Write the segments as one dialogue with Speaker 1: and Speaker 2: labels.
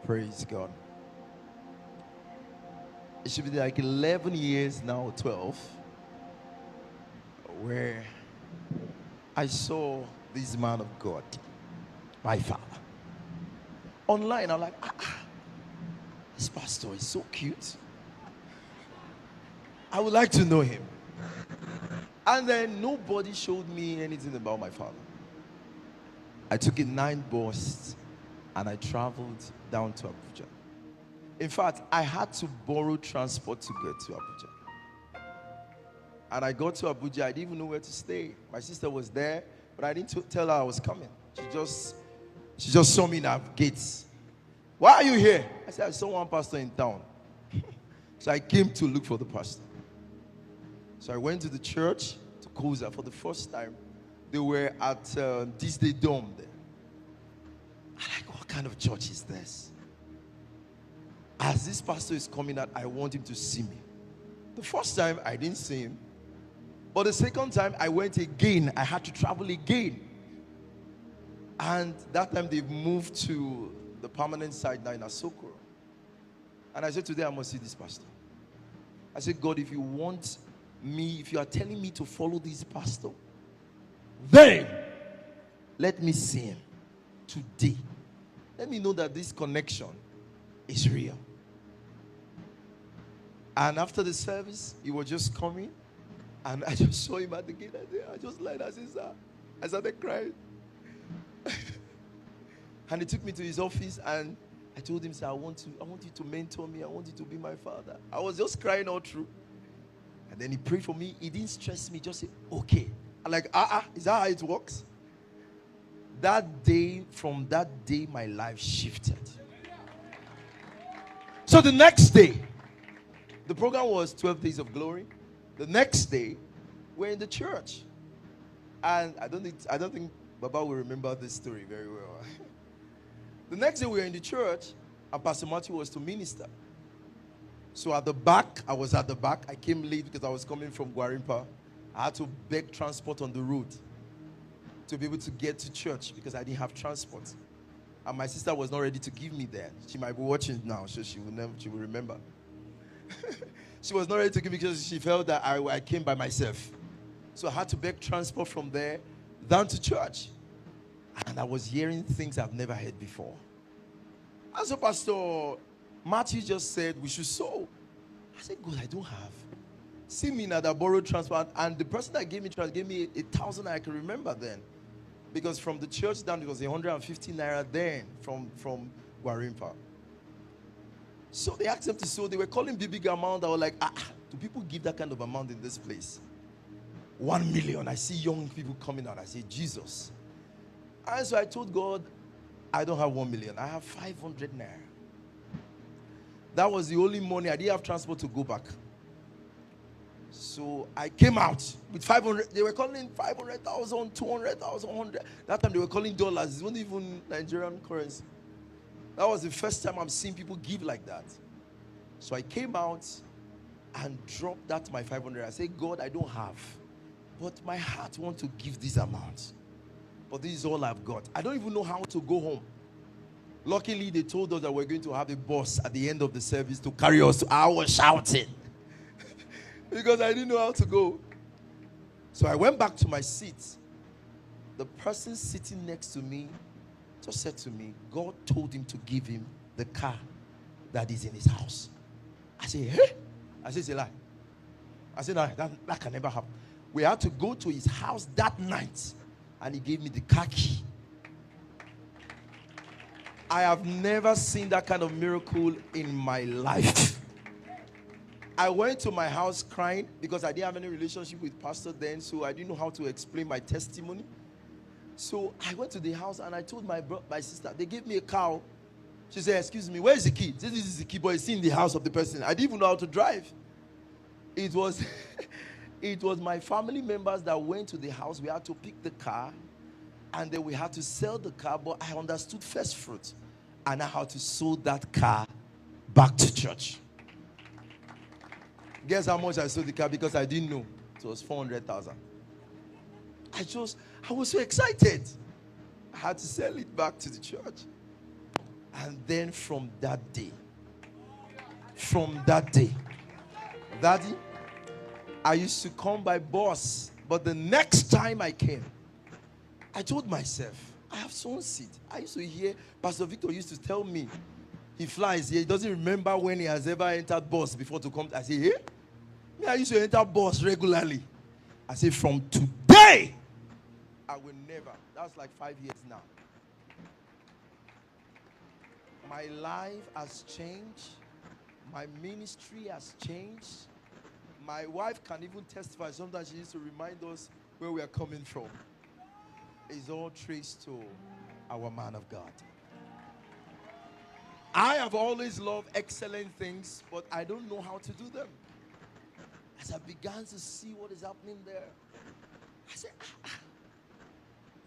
Speaker 1: Praise God. It should be like 11 years now, 12, where I saw this man of God, my father. Online, I'm like, this pastor is so cute. I would like to know him. And then nobody showed me anything about my father. I took a 9 bus and I traveled down to Abuja. In fact, I had to borrow transport to get to Abuja. And I got to Abuja, I didn't even know where to stay. My sister was there, but I didn't tell her I was coming. She just saw me in her gates. Why are you here? I said, I saw one pastor in town. So I came to look for the pastor. So I went to the church, to Koza, for the first time. They were at this day dome there. I'm like, what kind of church is this? As this pastor is coming out, I want him to see me. The first time, I didn't see him. But the second time, I went again. I had to travel again. And that time, they've moved to the permanent site now in Asokoro. And I said, today I must see this pastor. I said, God, if you want me, if you are telling me to follow this pastor, then let me see him today. Let me know that this connection is real. And after the service, he was just coming, and I just saw him at the gate. I just lied. I said, sir. I started crying. And he took me to his office, and I told him, sir, I want you to mentor me. I want you to be my father. I was just crying all through. And then he prayed for me. He didn't stress me. Just said, okay. I'm like, is that how it works? From that day, my life shifted. So the next day, the program was 12 Days of Glory. The next day, we're in the church. And I don't think Baba will remember this story very well. The next day, we were in the church, and Pastor Matthew was to minister. So I was at the back. I came late because I was coming from Gwarimpa. I had to beg transport on the road to be able to get to church because I didn't have transport. And my sister was not ready to give me that. She might be watching now, so she will remember. She was not ready to give me because she felt that I came by myself. So I had to beg transport from there down to church. And I was hearing things I've never heard before. And so Pastor Matthew just said we should sow. I said, God, I don't have. See me now that borrowed transport. And the person that gave me transport gave me 1,000 I can remember then. Because from the church down, it was 150 naira then from Gwarimpa. So they asked them to sow. They were calling big amount. I was like, do people give that kind of amount in this place? 1 million. I see young people coming out. I say, Jesus. And so I told God, I don't have 1 million. I have 500 naira. That was the only money. I didn't have transport to go back. So I came out with 500. They were calling 500,000, 200,000, 100. That time they were calling dollars. It wasn't even Nigerian currency. That was the first time I'm seeing people give like that. So I came out and dropped that my 500. I said, God, I don't have, but my heart wants to give this amount. But this is all I've got. I don't even know how to go home. Luckily, they told us that we're going to have a bus at the end of the service to carry us. I was shouting because I didn't know how to go. So I went back to my seat. The person sitting next to me just said to me, God told him to give him the car that is in his house. I said, hey? I said, it's a lie. I said, no, that can never happen. We had to go to his house that night, and he gave me the car key. I have never seen that kind of miracle in my life. I went to my house crying because I didn't have any relationship with pastor then, so I didn't know how to explain my testimony. So I went to the house and I told my sister, they gave me a cow. She said, excuse me, where is the key? This is the key, but it's in the house of the person. I didn't even know how to drive. It was my family members that went to the house. We had to pick the car, and then we had to sell the car, but I understood first fruit. And I had to sold that car back to church. Guess how much I sold the car? Because I didn't know. It was 400,000. I was so excited. I had to sell it back to the church. And then from that day, Daddy, I used to come by bus, but the next time I came, I told myself, I have sown seed. I used to hear Pastor Victor used to tell me, he flies here. He doesn't remember when he has ever entered bus before to come. I say, hey, me, I used to enter bus regularly. I say, from today, I will never. That's like 5 years now. My life has changed. My ministry has changed. My wife can even testify. Sometimes she used to remind us where we are coming from. It's all traced to our man of God. I have always loved excellent things, but I don't know how to do them. As I began to see what is happening there, I said,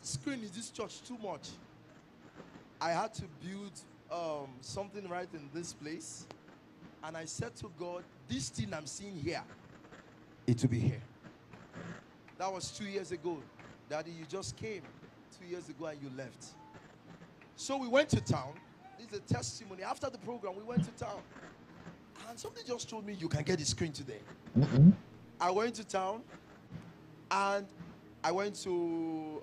Speaker 1: the screen in this church too much. I had to build something right in this place. And I said to God, this thing I'm seeing here, it will be here. That was 2 years ago. Daddy, you just came 2 years ago and you left. So we went to town. This is a testimony. After the program, we went to town. And somebody just told me, you can get the screen today. I went to town. And I went to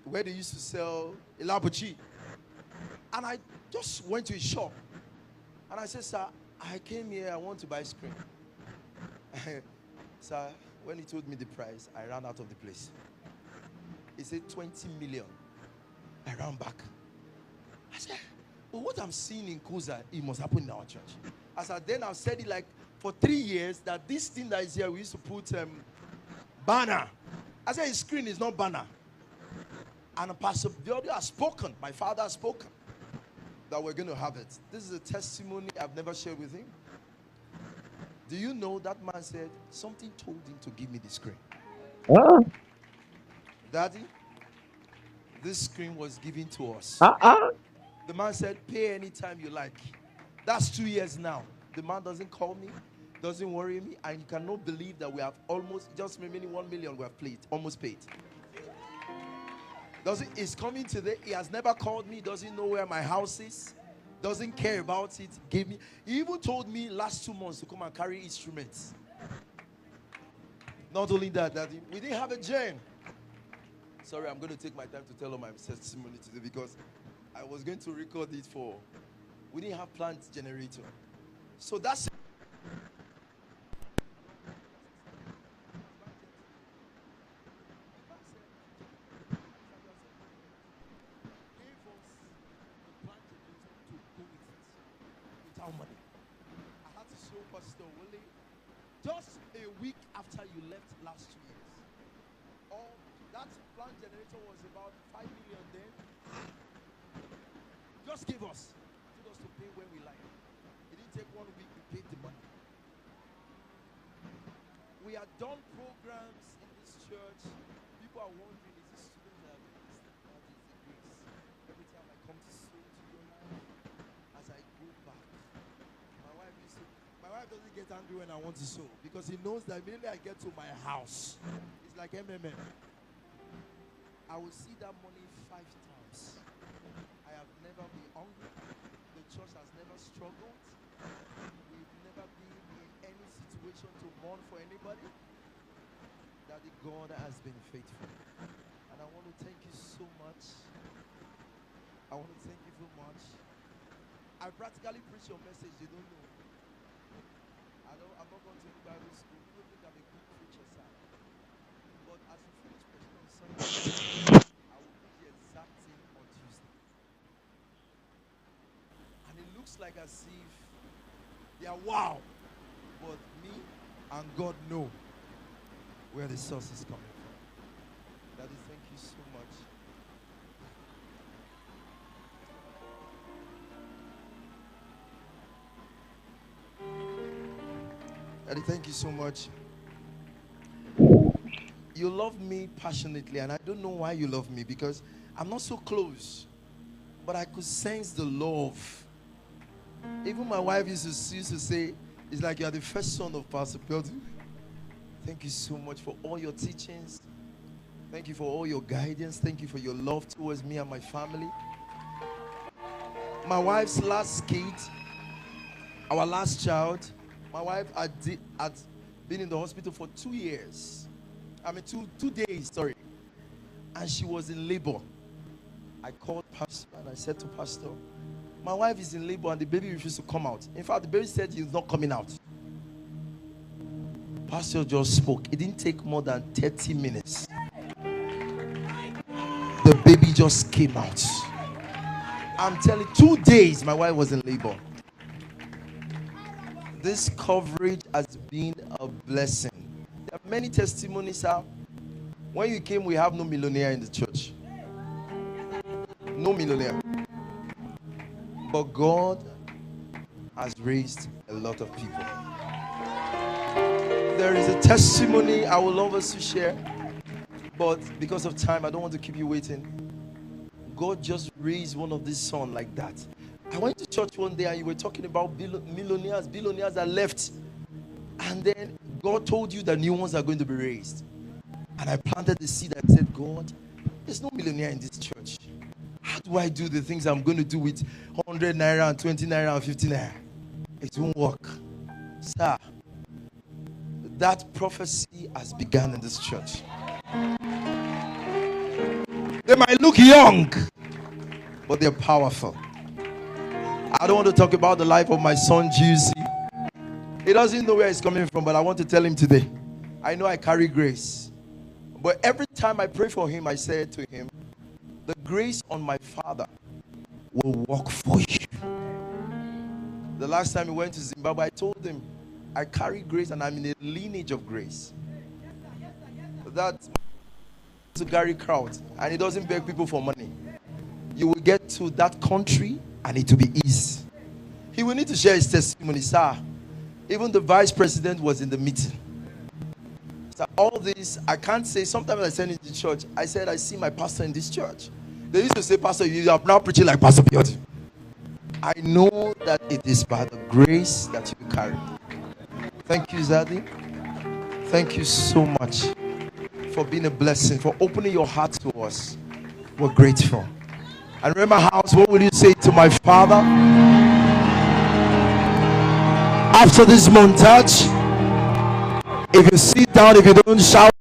Speaker 1: where they used to sell Elabuchi. And I just went to a shop. And I said, sir, I came here, I want to buy screen. Sir, when he told me the price, I ran out of the place. He said 20 million. I ran back. I said, well, what I'm seeing in Koza, it must happen in our church. As I then I've said it like for 3 years that this thing that is here, we used to put banner. I said, his screen is not banner. And Pastor Biodun has spoken, my father has spoken, that we're going to have it. This is a testimony I've never shared with him. Do you know that man said something told him to give me the screen? Daddy, this screen was given to us. The man said, pay anytime you like. That's 2 years now. The man doesn't call me, doesn't worry me, and you cannot believe that we have almost, just remaining 1 million we have paid, almost paid. He's coming today. He has never called me, doesn't know where my house is, doesn't care about it. Gave me. He even told me last 2 months to come and carry instruments. Not only that, Daddy, we didn't have a gen. Sorry, I'm going to take my time to tell all my testimony today because I was going to record it for. We didn't have plant generator. So that's. Money. I had to show Pastor Willie just a week after you left last 2 years. That plant generator was about 5 million then. Just give us. Told us to pay when we like. It didn't take 1 week, we paid the money. We had done programs in this church. People are wondering, is this student that are doing this? That is the grace. Every time I come to sow to your life, as I go back, my wife doesn't get angry when I want to sow because he knows that immediately I get to my house, it's like MMM. I will see that money 5 times. I have never been hungry. The church has never struggled. We've never been in any situation to mourn for anybody. That God has been faithful. And I want to thank you so much. I want to thank you so much. I practically preach your message, they don't know. I'm not going to do Bible school. You don't think I'm a good preacher, sir. But as you finish preaching on Sunday, I will preach the exact thing on Tuesday. And it looks like as if they are wow. But me and God know where the source is coming from. Daddy, thank you so much. Daddy, thank you so much. You love me passionately, and I don't know why you love me because I'm not so close, but I could sense the love. Even my wife used to say, it's like you are the first son of Pastor Biodun. Thank you so much for all your teachings. Thank you for all your guidance. Thank you for your love towards me and my family. My wife's last kid, our last child, my wife had been in the hospital for 2 years. I mean, 2 days, sorry. And she was in labor. I called Pastor and I said to Pastor, my wife is in labor and the baby refused to come out. In fact, the baby said he's not coming out. Pastor just spoke. It didn't take more than 30 minutes. The baby just came out. I'm telling you, 2 days my wife was in labor. This coverage has been a blessing. There are many testimonies, sir. When you came, we have no millionaire in the church. No millionaire. But God has raised a lot of people. There is a testimony I would love us to share, but because of time, I don't want to keep you waiting. God just raised one of these sons like that. I went to church one day and you were talking about billionaires that left. And then God told you that new ones are going to be raised. And I planted the seed and said, God, there's no millionaire in this church. How do I do the things I'm going to do with 100 naira and 20 naira and 50 naira? It won't work. Sir, that prophecy has begun in this church. They might look young, but they're powerful. I don't want to talk about the life of my son, Juicy. He doesn't know where he's coming from, but I want to tell him today. I know I carry grace. But every time I pray for him, I say to him, the grace on my father will work for you. The last time he went to Zimbabwe, I told him, I carry grace and I'm in a lineage of grace. That's to carry crowds, and he doesn't beg people for money. You will get to that country and it will be easy. He will need to share his testimony, sir. Even the vice president was in the meeting. So all this, I can't say. Sometimes I send it to church. I said, I see my pastor in this church. They used to say, Pastor, you are now preaching like Pastor Biodun. I know that it is by the grace that you carry. Thank you, Zadie. Thank you so much for being a blessing, for opening your heart to us. We're grateful. And remember, house, what will you say to my father? After this montage, if you sit down, if you don't shout,